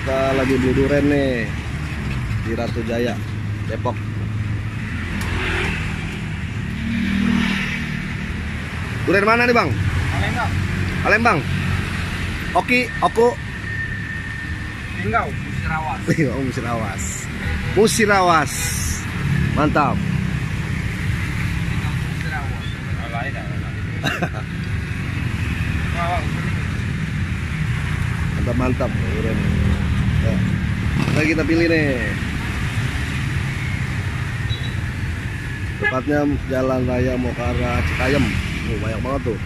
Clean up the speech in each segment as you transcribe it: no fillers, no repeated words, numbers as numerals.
Kita lagi beli durian nih di Ratu Jaya, Depok. Durian mana nih bang? Palembang. Palembang. Oki, Oku. Linggau, Musirawas. Oh, Musirawas. Musirawas. Mantap. Musirawas. Lain dah. Mantap durian. Ya. Nah, kita pilih nih. Tepatnya Jalan Raya mau ke arah Citayam. Banyak banget tuh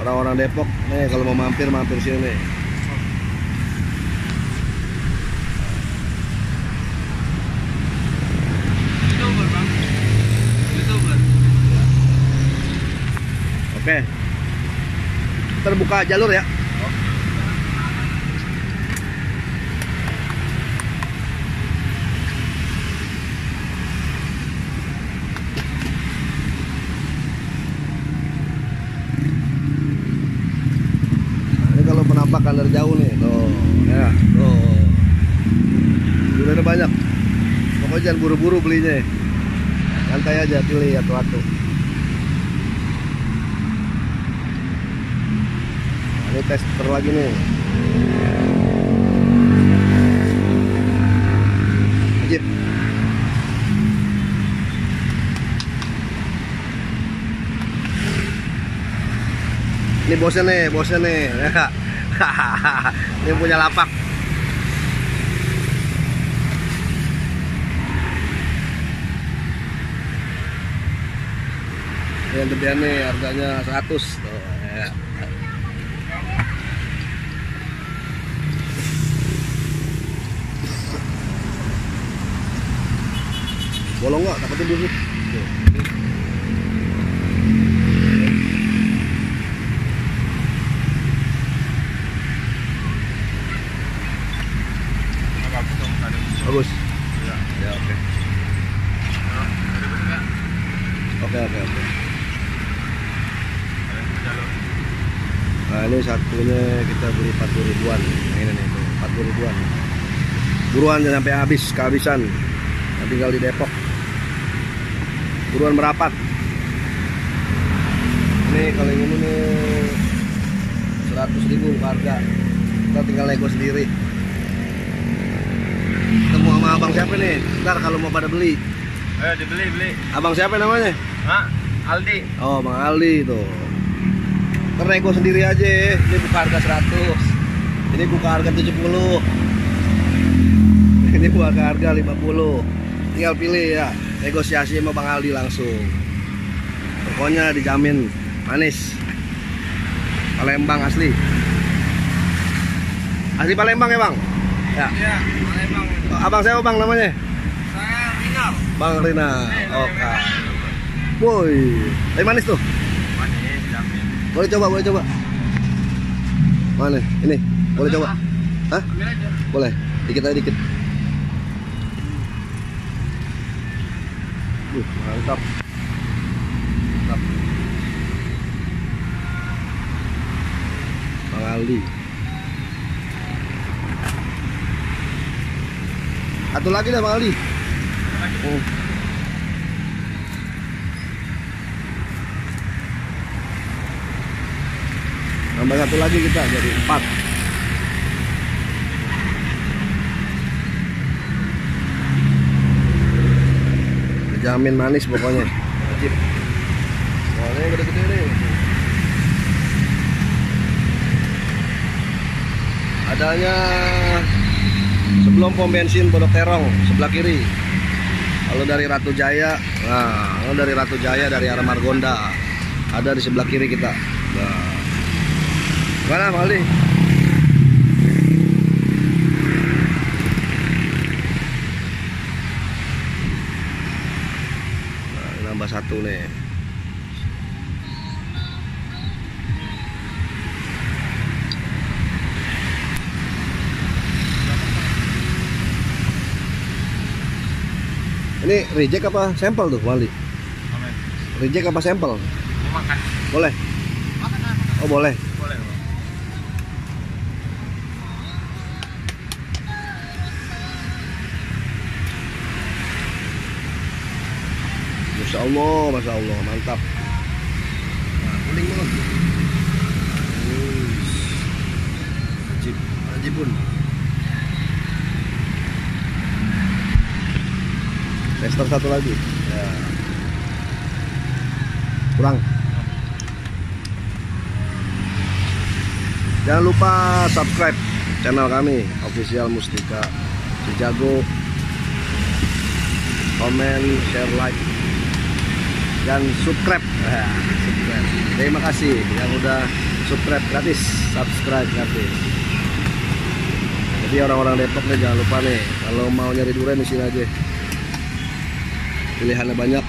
orang-orang Depok nih, kalau mau mampir sini nih. YouTuber bang. YouTuber. Oke, terbuka jalur ya. Kalau penampakan dari jauh nih, tuh, ya, tuh, duriannya banyak. Pokoknya jangan buru-buru belinya, santai aja, pilih atu-atu. Nah, ini tester lagi nih. Ajib. Ini bosnya nih. Ini punya lapak. Yang gedean nih harganya 100 tuh, ya. Bolong nggak? Takutnya busuk. Bagus. Ya, oke. Oke. Nah, ini satunya kita beli 40 ribuan. Nah, ini nih, 40 ribuan. Buruan jangan sampai habis, kehabisan. Nah, tinggal di Depok. Buruan merapat. Ini kalau yang ini nih 100.000 harga. Kita tinggal nego sendiri. Ketemu sama abang siapa nih? Ntar kalau mau pada beli. Ayo dibeli. Abang siapa namanya? Hah? Aldi. Oh, Bang Aldi tuh. Ntar nego sendiri aja. Ini buka harga 100. Ini buka harga 70. Ini buka harga 50. Tinggal pilih ya. Negosiasi sama Bang Aldi langsung. Pokoknya dijamin manis. Palembang asli. Asli Palembang ya, Bang? Ya. Iya, Palembang. Abang siapa bang namanya? Saya Rinal. Bang Rina. Oke. Woi, tapi manis tuh. Manis, jamin. Boleh coba. Mana? Ini, boleh coba. Hah? Ambil aja. Boleh. Dikit aja dikit. Mantap. Bang Aldi. Satu lagi dah Bang Aldi. Tambah satu lagi kita jadi 4. Jamin manis pokoknya. Wajib. Wah, ini gede-gede nih. Adanya sebelum pom bensin Pondok Terong sebelah kiri. Kalau dari Ratu Jaya, nah, kalau dari Ratu Jaya dari arah Margonda ada di sebelah kiri kita. Nah, mana Bang Aldi? Nah, nambah satu nih. Ini reject apa sampel tuh, Wali? Reject apa sampel? Makan. Boleh? Makan. Oh, boleh. Boleh. Masya Allah, mantap. Nah, kuning banget. Ajib, ajibun. Tester satu lagi. Ya. Kurang. Jangan lupa subscribe channel kami Official Mustika Cijago. Komen, share, like, dan subscribe. Subscribe. Terima kasih yang udah subscribe gratis, subscribe gratis. Jadi orang-orang Depok nih jangan lupa nih, kalau mau nyari durian di sini aja. Pilihannya banyak,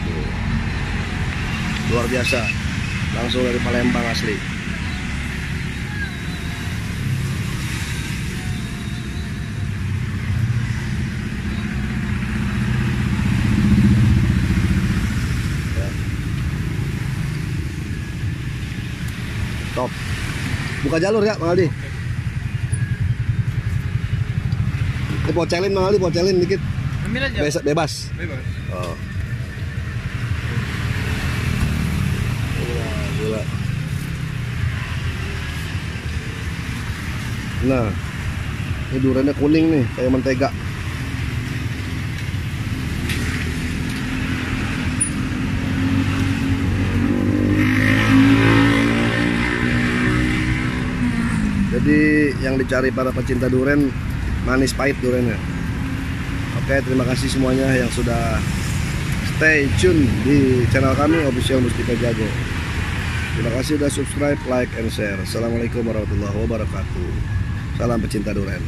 luar biasa. Langsung dari Palembang asli. Top. Buka jalur ya, Bang Aldi. Pocelin Bang Aldi, pocelin dikit. Ambil aja. Bebas. Oh. Gila. Nah, ini duriannya kuning nih, kayak mentega. Jadi yang dicari para pecinta durian, manis pahit duriannya. Oke, terima kasih semuanya yang sudah stay tune di channel kami Official Mustika Jago. Terima kasih sudah subscribe, like, and share. Assalamualaikum warahmatullahi wabarakatuh. Salam pecinta durian.